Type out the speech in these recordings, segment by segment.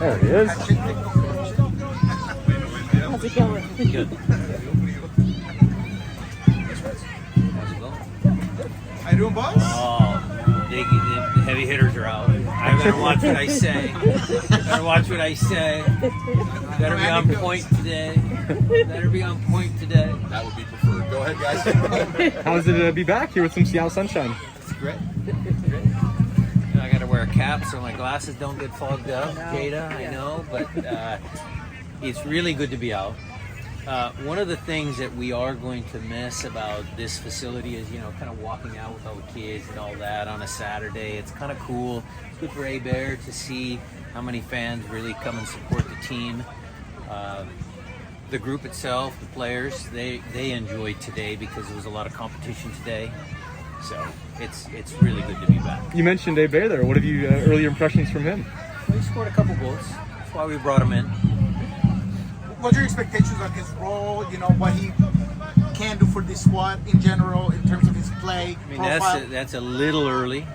There he is. How's it going? Good. How's it going? How you doing, boss? Oh, the heavy hitters are out. I better watch what I say. Better watch what I say. Better be on point today. Better be on point today. That would be preferred. Go ahead, guys. How is it to be back here with some Seattle sunshine? It's great. I got to wear a cap so my glasses don't get fogged up. Jada, I know, but it's really good to be out. One of the things that we are going to miss about this facility is, kind of walking out with all the kids and all that on a Saturday. It's kind of cool. It's good for A-Bear to see how many fans really come and support the team. The group itself, the players, they enjoyed today because there was a lot of competition today. So it's really good to be back. You mentioned A-Bear there. What have you early impressions from him? Well, he scored a couple goals. That's why we brought him in. What's your expectations on his role? What he can do for this squad in general in terms of his play I mean, profile? that's a little early,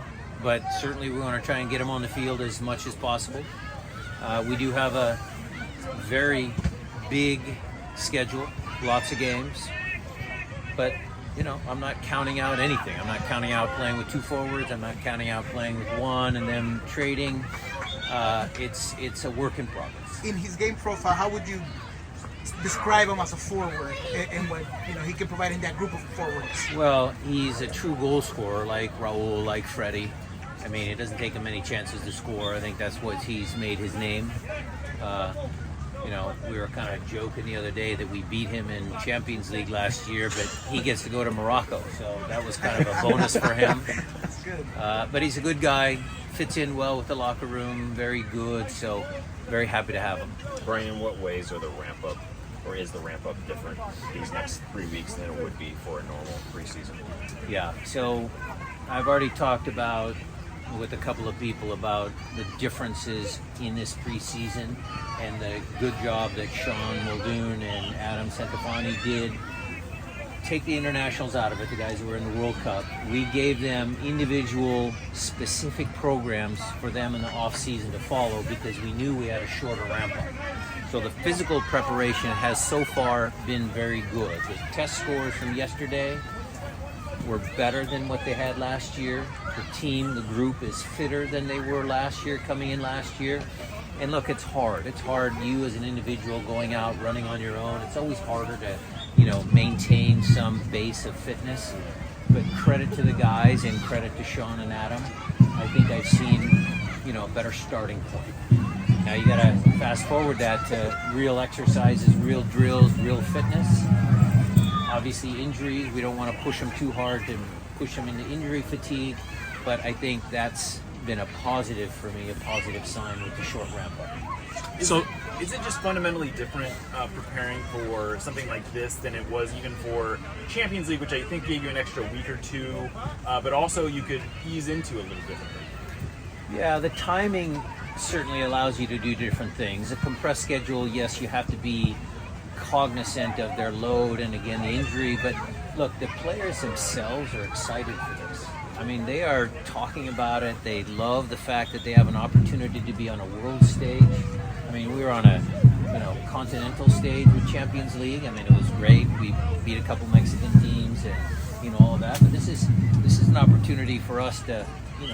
but certainly we want to try and get him on the field as much as possible. We do have a very big schedule, lots of games, but I'm not counting out anything. I'm not counting out playing with two forwards. I'm not counting out playing with one and then trading. It's a work in progress. In his game profile, how would you describe him as a forward and what he can provide in that group of forwards? Well, he's a true goal scorer like Raul, like Freddie. I mean, it doesn't take him many chances to score. I think that's what he's made his name. We were kind of joking the other day that we beat him in Champions League last year, but he gets to go to Morocco, so that was kind of a bonus for him. That's good. But he's a good guy, fits in well with the locker room, very good, so very happy to have him. Brian, in what ways are the ramp up, or is the ramp up different these next 3 weeks than it would be for a normal preseason? Yeah, so I've already talked about with a couple of people about the differences in this preseason and the good job that Sean Muldoon and Adam Centofanti did. Take the internationals out of it, the guys who were in the World Cup. We gave them individual specific programs for them in the off season to follow because we knew we had a shorter ramp up. So the physical preparation has so far been very good. The test scores from yesterday were better than what they had last year. The team, the group is fitter than they were last year, coming in last year. And look, it's hard. It's hard, you as an individual going out, running on your own. It's always harder to, maintain some base of fitness. But credit to the guys and credit to Sean and Adam. I think I've seen, a better starting point. Now you gotta fast forward that to real exercises, real drills, real fitness. Obviously injuries, we don't want to push them too hard to push them into injury fatigue, but I think that's been a positive for me, a positive sign with the short ramp up. So is it just fundamentally different preparing for something like this than it was even for Champions League, which I think gave you an extra week or two, but also you could ease into a little differently? Yeah, the timing certainly allows you to do different things. A compressed schedule, yes, you have to be cognizant of their load and again the injury, but look, the players themselves are excited for this. I mean, they are talking about it. They love the fact that they have an opportunity to be on a world stage. I mean, we were on a continental stage with Champions League. I mean, it was great. We beat a couple Mexican teams and all of that. But this is an opportunity for us to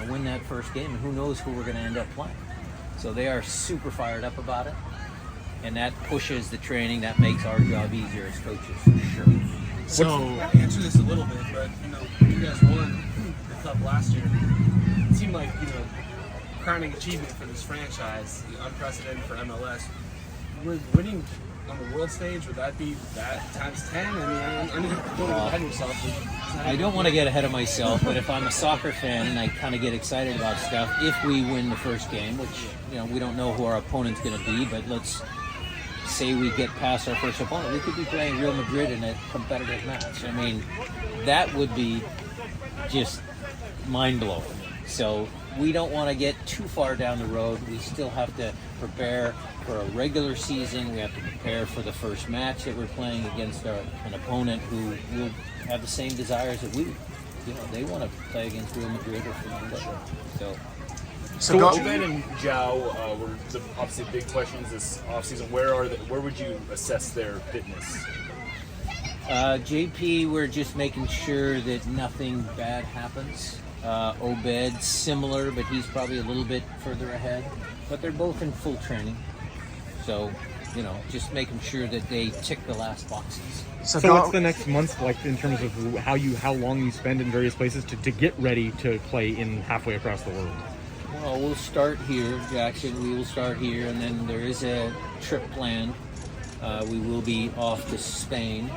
win that first game, and who knows who we're going to end up playing. So they are super fired up about it. And that pushes the training. That makes our job easier as coaches, for sure. So, answer this a little bit, but you guys won the cup last year. It seemed like crowning achievement for this franchise, unprecedented for MLS. Winning on the world stage, would that be that times 10? I mean, I don't get ahead of yourself. I don't want to get ahead of myself, but if I'm a soccer fan and I kind of get excited about stuff, if we win the first game, which we don't know who our opponent's going to be, but let's say we get past our first opponent, we could be playing Real Madrid in a competitive match. I mean, that would be just mind-blowing. So we don't want to get too far down the road. We still have to prepare for a regular season. We have to prepare for the first match that we're playing against an opponent who will have the same desires that we. They want to play against Real Madrid or Fernando. So So go, Obed and Zhao were obviously big questions this offseason. Where would you assess their fitness? JP, we're just making sure that nothing bad happens. Obed, similar, but he's probably a little bit further ahead. But they're both in full training. So, just making sure that they tick the last boxes. So what's the next month like in terms of how long you spend in various places to get ready to play in halfway across the world? Well, we'll start here, Jackson. We will start here, and then there is a trip planned. We will be off to Spain,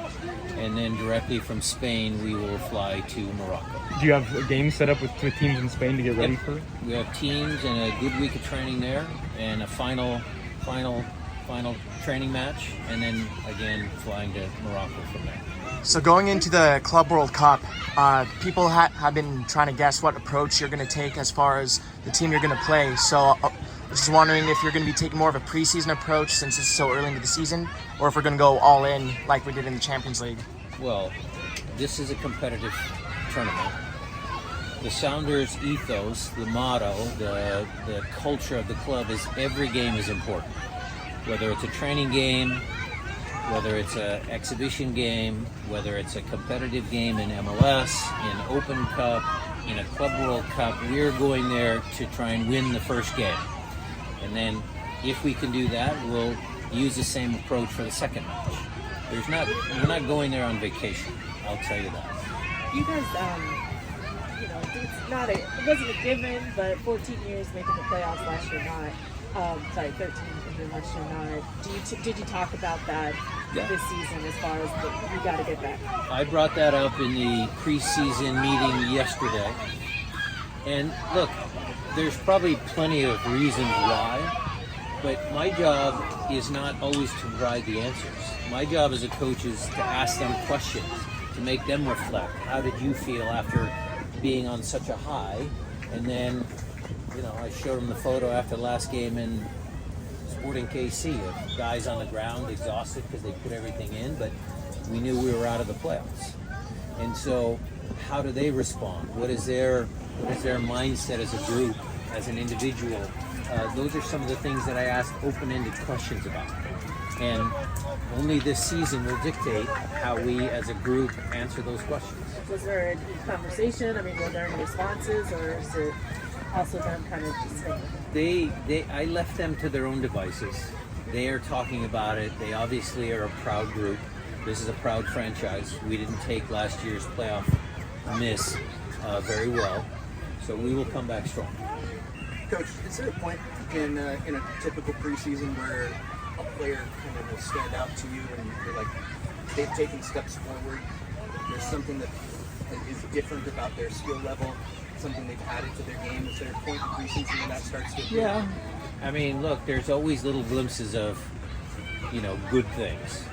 and then directly from Spain we will fly to Morocco. Do you have a game set up with teams in Spain to get ready for it? We have teams and a good week of training there, and a final training match, and then again flying to Morocco from there. So going into the Club World Cup, people have been trying to guess what approach you're going to take as far as the team you're going to play. So I was just wondering if you're going to be taking more of a preseason approach since it's so early into the season, or if we're going to go all in like we did in the Champions League. Well, this is a competitive tournament. The Sounders' ethos, the motto, the culture of the club is every game is important. Whether it's a training game, whether it's an exhibition game, whether it's a competitive game in MLS, in Open Cup, in a Club World Cup, we're going there to try and win the first game. And then if we can do that, we'll use the same approach for the second match. We're not going there on vacation, I'll tell you that. You guys, it wasn't a given, but 14 years making the playoffs last year, 13 and last year, not. Did you talk about that this season as far as we got to get back? I brought that up in the preseason meeting yesterday. And look, there's probably plenty of reasons why, but my job is not always to provide the answers. My job as a coach is to ask them questions, to make them reflect. How did you feel after being on such a high? And then, I showed them the photo after the last game in Sporting KC of guys on the ground exhausted because they put everything in, but we knew we were out of the playoffs. And so how do they respond? What is their mindset as a group, as an individual? Those are some of the things that I ask open-ended questions about. And only this season will dictate how we as a group answer those questions. Was there any conversation? Were there any responses, or is it also them kind of just saying? I left them to their own devices. They are talking about it. They obviously are a proud group. This is a proud franchise. We didn't take last year's playoff miss very well, so we will come back strong. Coach, is there a point in a typical preseason where a player kind of will stand out to you and you're like, they've taken steps forward? There's something that is different about their skill level, something they've added to their game. Is there a point in preseason when that starts to appear? Yeah. Look, there's always little glimpses of, good things.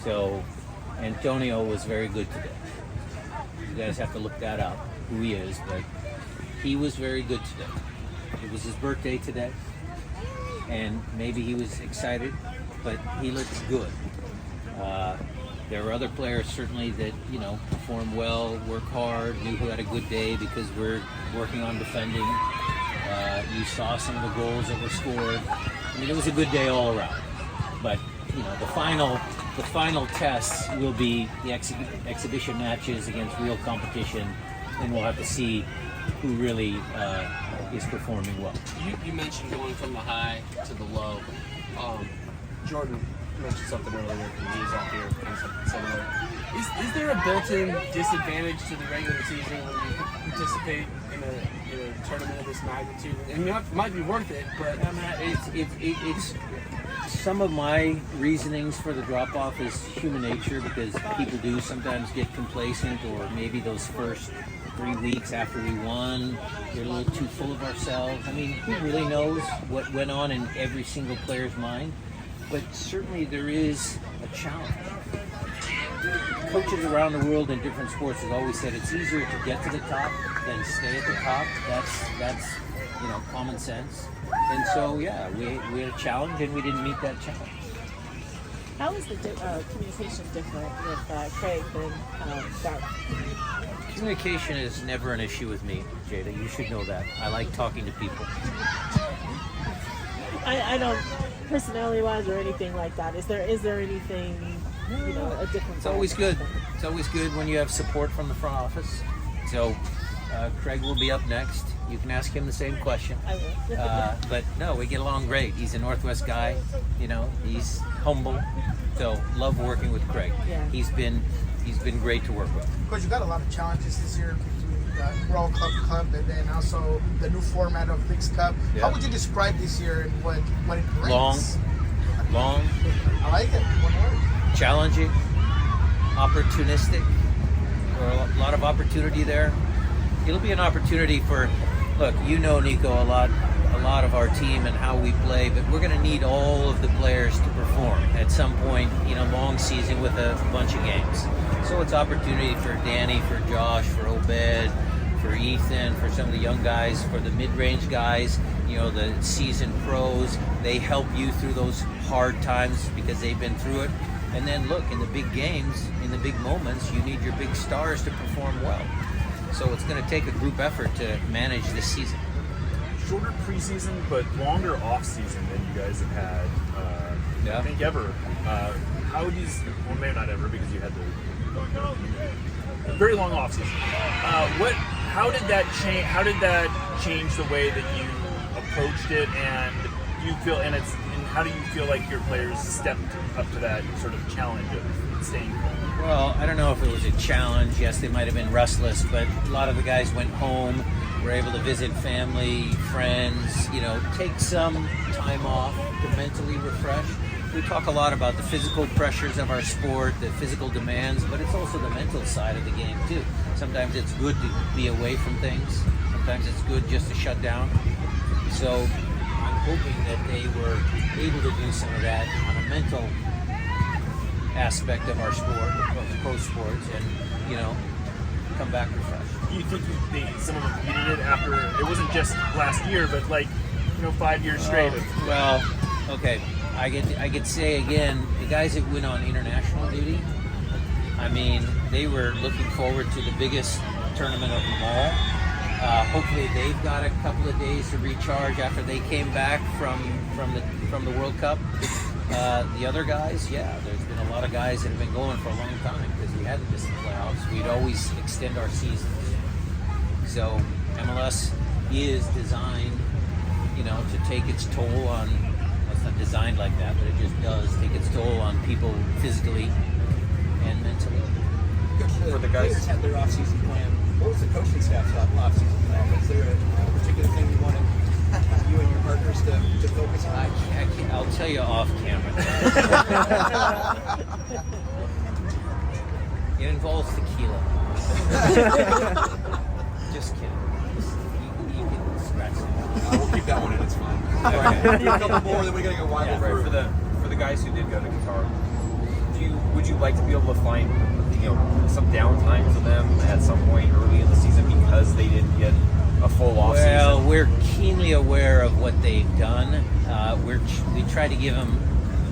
So, Antonio was very good today. You guys have to look that up, who he is, but he was very good today. It was his birthday today, and maybe he was excited, but he looked good. There were other players certainly that, performed well, work hard, knew who had a good day because we're working on defending. You saw some of the goals that were scored. It was a good day all around. But, the final tests will be the exhibition matches against real competition, and we'll have to see who really is performing well. You mentioned going from the high to the low. Jordan mentioned something earlier, and he's out here and something similar. Is there a built-in disadvantage to the regular season when you participate in a tournament of this magnitude? It might be worth it, but It's some of my reasonings for the drop-off is human nature, because people do sometimes get complacent, or maybe those first 3 weeks after we won, we're a little too full of ourselves. Who really knows what went on in every single player's mind? But certainly there is a challenge. Coaches around the world in different sports have always said it's easier to get to the top than stay at the top. That's common sense. And so, we had a challenge, and we didn't meet that challenge. How is the communication different with Craig than Garth? Communication is never an issue with me, Jada. You should know that. I like talking to people. I don't, personality-wise or anything like that. Is there anything, a difference? It's always good. It's always good when you have support from the front office. So Craig will be up next. You can ask him the same question. I will. But no, we get along great. He's a Northwest guy. He's humble. So love working with Craig. Yeah. He's been great to work with. Coach, you got a lot of challenges this year between the World Cup and then also the new format of Leagues Cup. Yeah. How would you describe this year and what it brings? Long, I like it. One word. challenging, opportunistic. There are a lot of opportunity there. It'll be an opportunity for, look, Nico, a lot of our team and how we play, but we're going to need all of the players to perform at some point in a long season with a bunch of games. So it's opportunity for Danny, for Josh, for Obed, for Ethan, for some of the young guys, for the mid-range guys, the seasoned pros. They help you through those hard times because they've been through it. And then look, in the big games, in the big moments, you need your big stars to perform well. So it's going to take a group effort to manage this season. Shorter preseason, but longer off season than you guys have had. Yeah. I think ever. How would you? Well, maybe not ever because you had the very long off season. How did that change? How did that change the way that you approached it? And do you feel? And how do you feel like your players stepped up to that sort of challenge of staying? Well, I don't know if it was a challenge. Yes, they might have been restless, but a lot of the guys went home, were able to visit family, friends, take some time off to mentally refresh. We talk a lot about the physical pressures of our sport, the physical demands, but it's also the mental side of the game too. Sometimes it's good to be away from things. Sometimes it's good just to shut down. So I'm hoping that they were able to do some of that on a mental aspect of our sport, of pro sports, and come back refreshed. Do you think some of them needed it after? It wasn't just last year, but 5 years straight. Well, okay. I could say again, the guys that went on international duty, I mean, they were looking forward to the biggest tournament of them all. Hopefully, they've got a couple of days to recharge after they came back from the World Cup. The other guys, there's been a lot of guys that have been going for a long time because we hadn't missed the playoffs. We'd always extend our seasons. So MLS is designed, to take its toll on. Well, it's not designed like that, but it just does take its toll on people physically and mentally. For the guys had their off-season plan. What was the coaching staff's off-season plan? Was there a particular thing you wanted you and your partners to focus on? I'll tell you off camera. It involves tequila. Just kidding. You can scratch it. We'll keep that one in. It's fine. Okay. A couple more, then we gotta go wild. Right, for the guys who did go to Qatar, would you like to be able to find some downtime for them at some point early in the season because they didn't get a full off season? Well, we're keenly aware of what they've done. We try to give them,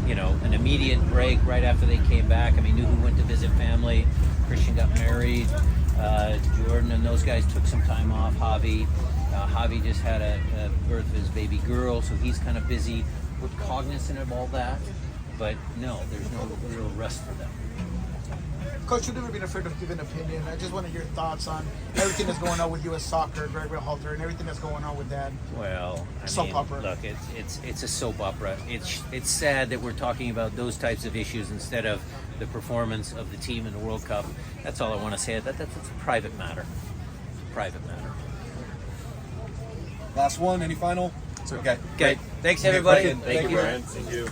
an immediate break right after they came back. I mean, Nuhu went to visit family. Christian got married. Jordan and those guys took some time off. Javi just had a birth of his baby girl, so he's kind of busy. We're cognizant of all that, but no, there's no real rest for them. Coach, you've never been afraid of giving an opinion. I just wanted your thoughts on everything that's going on with U.S. soccer, Greg Halter, and everything that's going on with that. Well, Soap opera. Look, it's a soap opera. It's sad that we're talking about those types of issues instead of the performance of the team in the World Cup. That's all I want to say. That's a private matter. Private matter. Last one. Any final? Okay. Thanks, everybody. Thank you, Brian. Thank you.